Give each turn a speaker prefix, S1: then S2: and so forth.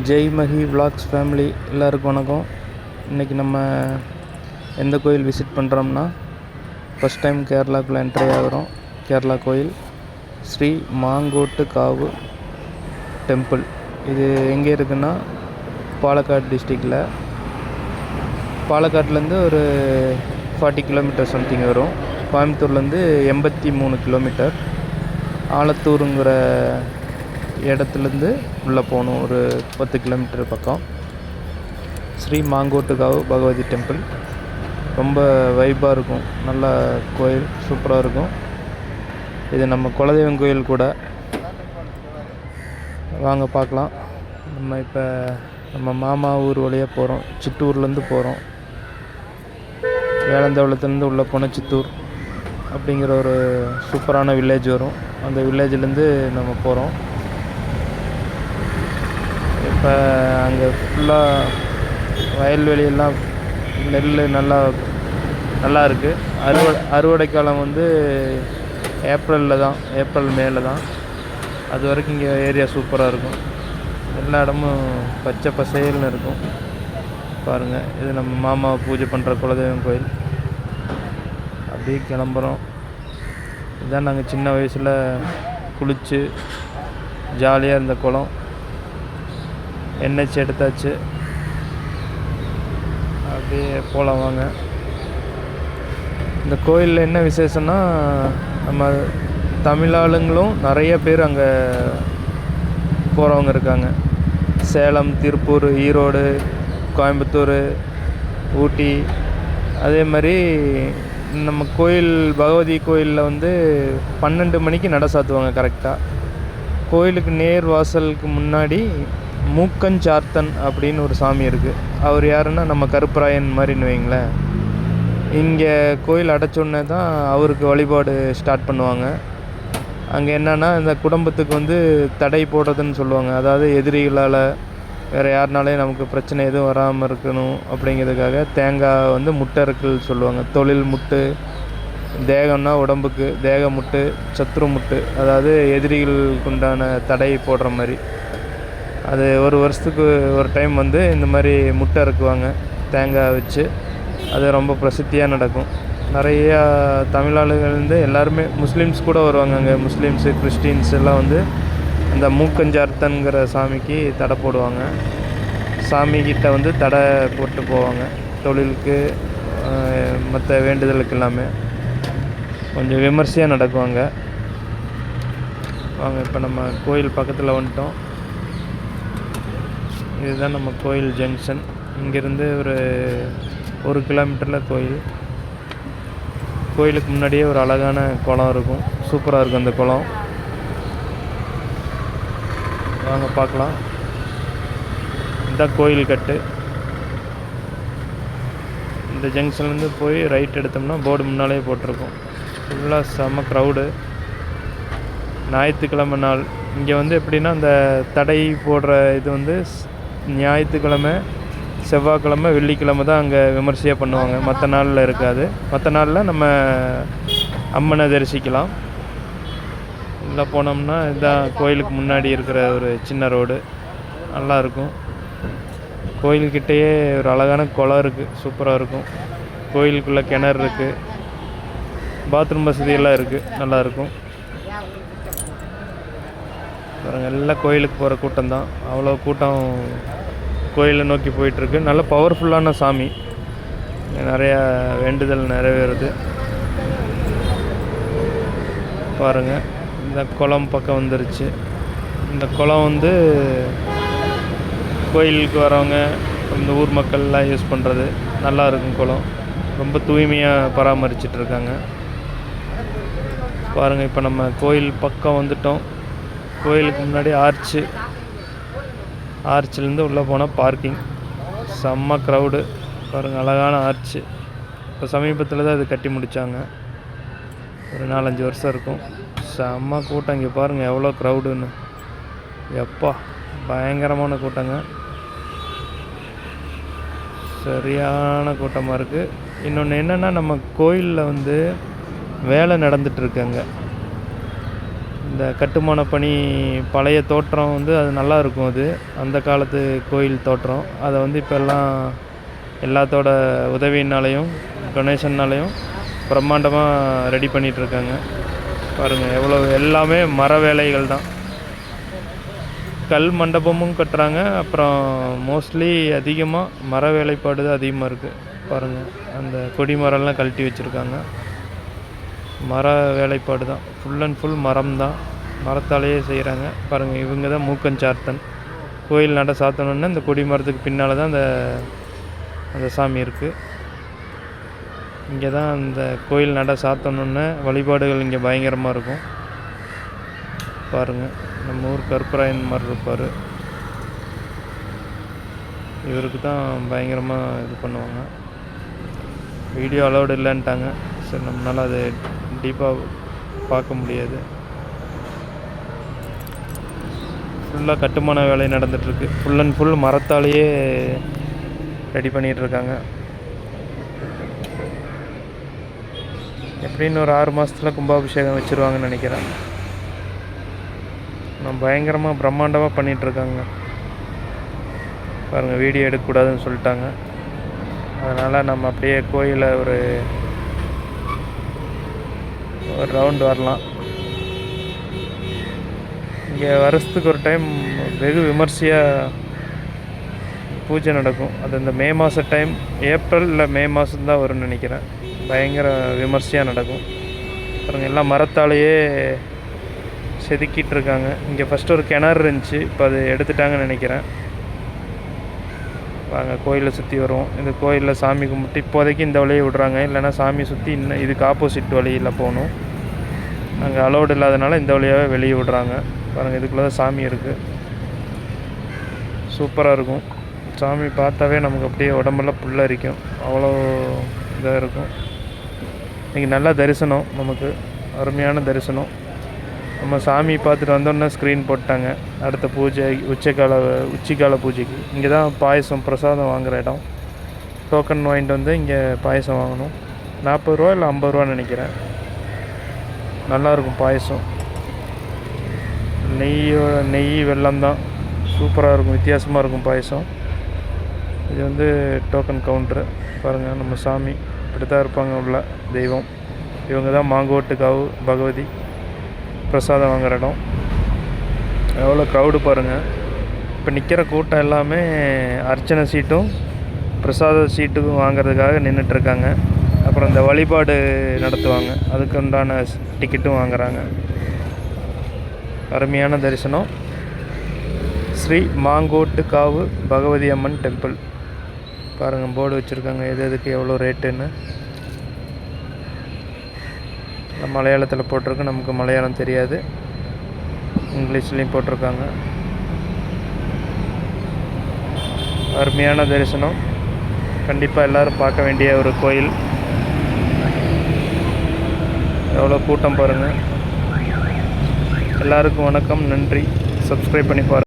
S1: Jai Mahi vlogs family எல்லாருக்கும் வணக்கம். இன்றைக்கி நம்ம எந்த கோயில் விசிட் பண்ணுறோம்னா, ஃபஸ்ட் டைம் கேரளாக்குள்ளே என்ட்ரி ஆகிறோம். கேரளா கோயில் ஸ்ரீ மாங்கோட்டு காவு டெம்பிள். இது எங்கே இருக்குன்னா பாலக்காடு டிஸ்ட்ரிக்டில். பாலக்காட்லேருந்து ஒரு 40 கிலோமீட்டர் சம்திங் வரும். கோயம்புத்தூர்லேருந்து 83 கிலோமீட்டர். ஆலத்தூருங்கிற இடத்துலேருந்து உள்ளே போகணும், ஒரு 10 கிலோமீட்டர் பக்கம். ஸ்ரீ மாங்கோட்டுகாவு பகவதி டெம்பிள் ரொம்ப வைப்பாக இருக்கும். நல்ல கோயில், சூப்பராக இருக்கும். இது நம்ம குலதெய்வம் கோயில் கூட. வாங்க பார்க்கலாம். நம்ம இப்போ நம்ம மாமா ஊர் வழியாக போகிறோம். சித்தூர்லேருந்து போகிறோம். வேளந்தாவளத்துலேருந்து உள்ளே போனால் சித்தூர் அப்படிங்கிற ஒரு சூப்பரான வில்லேஜ் வரும். அந்த வில்லேஜ்லேருந்து நம்ம போகிறோம். இப்போ அங்கே ஃபுல்லாக வயல்வெளியெல்லாம் நெல் நல்லா இருக்குது. அறுவடை காலம் ஏப்ரல் மேல தான். அது வரைக்கும் இங்கே ஏரியா சூப்பராக இருக்கும். எல்லா இடமும் பச்சை பசேல்னு இருக்கும். பாருங்கள், இது நம்ம மாமா பூஜை பண்ணுற குலதெய்வம் கோயில். அப்படியே கிளம்புறோம். இதுதான் நாங்கள் சின்ன வயசில் குளித்து ஜாலியாக இருந்த குளம். என்ஹெச் எடுத்தாச்சு. அப்படியே போகலாம் வாங்க. இந்த கோயிலில் என்ன விசேஷம்னா, நம்ம தமிழ் ஆளுங்களும் நிறைய பேர் அங்கே போகிறவங்க இருக்காங்க. சேலம், திருப்பூர், ஈரோடு, கோயம்புத்தூர், ஊட்டி. அதே மாதிரி நம்ம கோயில் பகவதி கோயிலில் 12 மணிக்கு நட சாத்துவாங்க கரெக்டாக. கோயிலுக்கு நேர் வாசலுக்கு முன்னாடி மூக்கஞ்சார்த்தன் அப்படின்னு ஒரு சாமி இருக்குது. அவர் யாருன்னா நம்ம கருப்பராயன் மாதிரின்னு வைங்களேன். இங்கே கோயில் அடைச்சோடனே தான் அவருக்கு வழிபாடு ஸ்டார்ட் பண்ணுவாங்க. அங்கே என்னென்னா, இந்த குடும்பத்துக்கு தடை போடுறதுன்னு சொல்லுவாங்க. அதாவது எதிரிகளால் வேறு யாருனாலே நமக்கு பிரச்சனை எதுவும் வராமல் இருக்கணும் அப்படிங்கிறதுக்காக தேங்காய் முட்டை இருக்குன்னு சொல்லுவாங்க. தொழில் முட்டு, தேகம்னா உடம்புக்கு தேக முட்டு, சத்ரு முட்டு, அதாவது எதிரிகளுக்கு உண்டான தடை போடுற மாதிரி. அது ஒரு வருஷத்துக்கு ஒரு டைம் இந்த மாதிரி முட்டை இருக்குவாங்க தேங்காய் வச்சு. அது ரொம்ப பிரசித்தியாக நடக்கும். நிறையா தமிழாளுகள்லேருந்து எல்லாருமே, முஸ்லீம்ஸ் கூட வருவாங்க. அங்கே முஸ்லீம்ஸு, கிறிஸ்டின்ஸ் எல்லாம் அந்த மூக்கஞ்சார்த்தன்கிற சாமிக்கு தடை போடுவாங்க. சாமிக்கிட்ட தடை போட்டு போவாங்க. தொழிலுக்கு, மற்ற வேண்டுதலுக்கு எல்லாமே கொஞ்சம் விமர்சையாக நடக்குவாங்க. வாங்க, இப்போ நம்ம கோயில் பக்கத்தில் வந்துட்டோம். இதுதான் நம்ம கோயில் ஜங்ஷன். இங்கேருந்து ஒரு 1 கிலோமீட்டரில் கோயில். கோயிலுக்கு முன்னாடியே ஒரு அழகான குளம் இருக்கும். சூப்பராக இருக்கும் அந்த குளம். வாங்க பார்க்கலாம். இதுதான் கோயில் கட்டு. இந்த ஜங்ஷன்லேருந்து போய் ரைட் எடுத்தோம்னா போர்டு முன்னாலே போட்டிருக்கோம். ஃபுல்லாக செம்ம க்ரௌடு. ஞாயிற்றுக்கிழமை நாள் இங்கே எப்படின்னா, அந்த தடை போடுற இது ஞாயிற்றுக்கிழமை, செவ்வாய்க்கிழமை, வெள்ளிக்கிழமை தான் அங்கே விமர்சையாக பண்ணுவாங்க. மற்ற நாளில் இருக்காது. மற்ற நாளில் நம்ம அம்மனை தரிசிக்கலாம். உள்ளே போனோம்னா இதுதான் கோயிலுக்கு முன்னாடி இருக்கிற ஒரு சின்ன ரோடு. நல்லாயிருக்கும். கோயில்கிட்டேயே ஒரு அழகான குளம் இருக்குது. சூப்பராக இருக்கும். கோயிலுக்குள்ளே கிணறு இருக்குது. பாத்ரூம் வசதியெல்லாம் இருக்குது. நல்லாயிருக்கும். பாருங்கள், எல்லாம் கோயிலுக்கு போகிற கூட்டம் தான். அவ்வளோ கூட்டம் கோயிலை நோக்கி போயிட்டுருக்கு. நல்ல பவர்ஃபுல்லான சாமி. நிறையா வேண்டுதல் நிறைவேறுது. பாருங்கள், இந்த குளம் பக்கம் வந்துருச்சு. இந்த குளம் கோயிலுக்கு வரவங்க, இந்த ஊர் மக்கள்லாம் யூஸ் பண்ணுறது. நல்லா இருக்கும் குளம். ரொம்ப தூய்மையாக பராமரிச்சிட்ருக்காங்க. பாருங்கள், இப்போ நம்ம கோயில் பக்கம் வந்துட்டோம். கோயிலுக்கு முன்னாடி ஆர்ச்சிலேருந்து உள்ளே போனால் பார்க்கிங். செம்ம க்ரௌடு. பாருங்கள், அழகான ஆர்ச்சு. இப்போ சமீபத்தில் தான் இது கட்டி முடித்தாங்க. ஒரு 4-5 வருஷம் இருக்கும். செம்ம கூட்டம். இங்கே பாருங்கள் எவ்வளோ க்ரௌடுன்னு. எப்பா, பயங்கரமான கூட்டங்க. சரியான கூட்டமாக இருக்குது. இன்னொன்று என்னென்னா, நம்ம கோயிலில் வேலை நடந்துகிட்ருக்குங்க. இந்த கட்டுமான பணி பழைய தோற்றம் வந்து அது நல்லா இருக்கும். அது அந்த காலத்து கோயில் தோற்றம். அதை வந்து இப்போ எல்லாம் எல்லாத்தோட உதவியினாலையும் டொனேஷன்னாலையும் பிரம்மாண்டமாக ரெடி பண்ணிகிட்ருக்காங்க. பாருங்கள் எவ்வளோ எல்லாமே மர வேலைகள் தான். கல் மண்டபமும் கட்டுறாங்க. அப்புறம் மோஸ்ட்லி அதிகமாக மர வேலைப்பாடு தான் அதிகமாக இருக்குது. பாருங்கள் அந்த கொடி மரம்லாம் கழட்டி வச்சுருக்காங்க. மர வேலைப்பாடு தான், ஃபுல் அண்ட் ஃபுல் மரம் தான், மரத்தாலேயே செய்கிறாங்க. பாருங்கள் இவங்க தான் மூக்கஞ்சார்த்தன். கோயில் நட சாத்தணுன்னா இந்த கொடி மரத்துக்கு பின்னால் தான் அந்த சாமி இருக்குது. இங்கே தான் அந்த கோயில் நட சாத்தணுன்னு வழிபாடுகள் இங்கே பயங்கரமாக இருக்கும். பாருங்கள் நம்ம ஊர் கருப்பராயன் மாதிரி இருப்பார். இவருக்கு தான் பயங்கரமாக இது பண்ணுவாங்க. வீடியோ அலௌடு இல்லைன்ட்டாங்க. சரி நம்மளால் அதை டீப்பாக பார்க்க முடியாது. ஃபுல்லாக கட்டுமான வேலை நடந்துகிட்ருக்கு. ஃபுல் அண்ட் ஃபுல் மரத்தாலேயே ரெடி பண்ணிகிட்ருக்காங்க. எப்படின்னு ஒரு 6 மாதத்தில் கும்பாபிஷேகம் வச்சுருவாங்கன்னு நினைக்கிறேன். நான் பயங்கரமாக பிரம்மாண்டமாக பண்ணிகிட்ருக்காங்க. பாருங்கள் வீடியோ எடுக்கக்கூடாதுன்னு சொல்லிட்டாங்க. அதனால் நம்ம அப்படியே கோயிலை ஒரு ரவுண்டு வரலாம். இங்கே வருஷத்துக்கு ஒரு டைம் வெகு விமர்சையாக பூஜை நடக்கும். அது இந்த மே மாத டைம், ஏப்ரல் இல்லை மே மாதம்தான் வரும்னு நினைக்கிறேன். பயங்கர விமர்சையாக நடக்கும். பாருங்கள் எல்லாம் மரத்தாலேயே செதுக்கிட்டு இருக்காங்க. இங்கே ஃபஸ்ட்டு ஒரு கிணறு இருந்துச்சு, இப்போ அது எடுத்துட்டாங்கன்னு நினைக்கிறேன். வாங்க கோயிலை சுற்றி வருவோம். இந்த கோயிலில் சாமி கும்பிட்டு இப்போதைக்கு இந்த வழியை விடுறாங்க. இல்லைனா சாமி சுற்றி இன்னும் இதுக்கு ஆப்போசிட் வழியில் போகணும். அங்கே அலௌடு இல்லாதனால இந்த வழியாகவே வெளியே விடுறாங்க. பாருங்கள் இதுக்குள்ளே தான் சாமி இருக்குது. சூப்பராக இருக்கும். சாமி பார்த்தாவே நமக்கு அப்படியே உடம்பெல்லாம் புல்லரிக்கும். அவ்வளோ இதாக இருக்கும். இன்றைக்கி நல்ல தரிசனம், நமக்கு அருமையான தரிசனம். நம்ம சாமி பார்த்துட்டு வந்தோன்னே ஸ்க்ரீன் போட்டாங்க. அடுத்த பூஜை உச்சிக்கால பூஜைக்கு இங்கே தான் பாயசம் பிரசாதம் வாங்குகிற இடம். டோக்கன் வாங்கிட்டு வந்து இங்கே பாயசம் வாங்கணும். 40 ரூபா இல்லை 50 ரூபான்னு நினைக்கிறேன். நல்லாயிருக்கும் பாயசம். நெய் வெல்லம் தான், சூப்பராக இருக்கும், வித்தியாசமாக இருக்கும் பாயசம். இது வந்து டோக்கன் கவுண்ட்ரு. பாருங்கள் நம்ம சாமி இப்படி தான் இருப்பாங்க. உள்ள தெய்வம் இவங்க தான். மாங்கோட்டுக்காவு பகவதி பிரசாதம் வாங்குகிற இடம். எவ்வளோ க்ரௌடு பாருங்கள். இப்போ நிற்கிற கூட்டம் எல்லாமே அர்ச்சனை சீட்டும் பிரசாத சீட்டுக்கும் வாங்கிறதுக்காக நின்றுட்டுருக்காங்க. அப்புறம் இந்த வழிபாடு நடத்துவாங்க, அதுக்கு உண்டான டிக்கெட்டும் வாங்குகிறாங்க. அருமையான தரிசனம். ஸ்ரீ மாங்கோட்டுக்காவு பகவதி அம்மன் டெம்பிள். பாருங்கள் போர்டு வச்சுருக்காங்க எதுக்கு எவ்வளோ ரேட்டுன்னு. மலையாளத்தில் போட்டிருக்கு. நமக்கு மலையாளம் தெரியாது, இங்கிலீஷ்லேயும் போட்டிருக்காங்க. அருமையான தரிசனம். கண்டிப்பாக எல்லோரும் பார்க்க வேண்டிய ஒரு கோயில். எவ்வளோ கூட்டம் பாருங்கள். எல்லாருக்கும் வணக்கம், நன்றி. சப்ஸ்கிரைப் பண்ணி பாருங்கள்.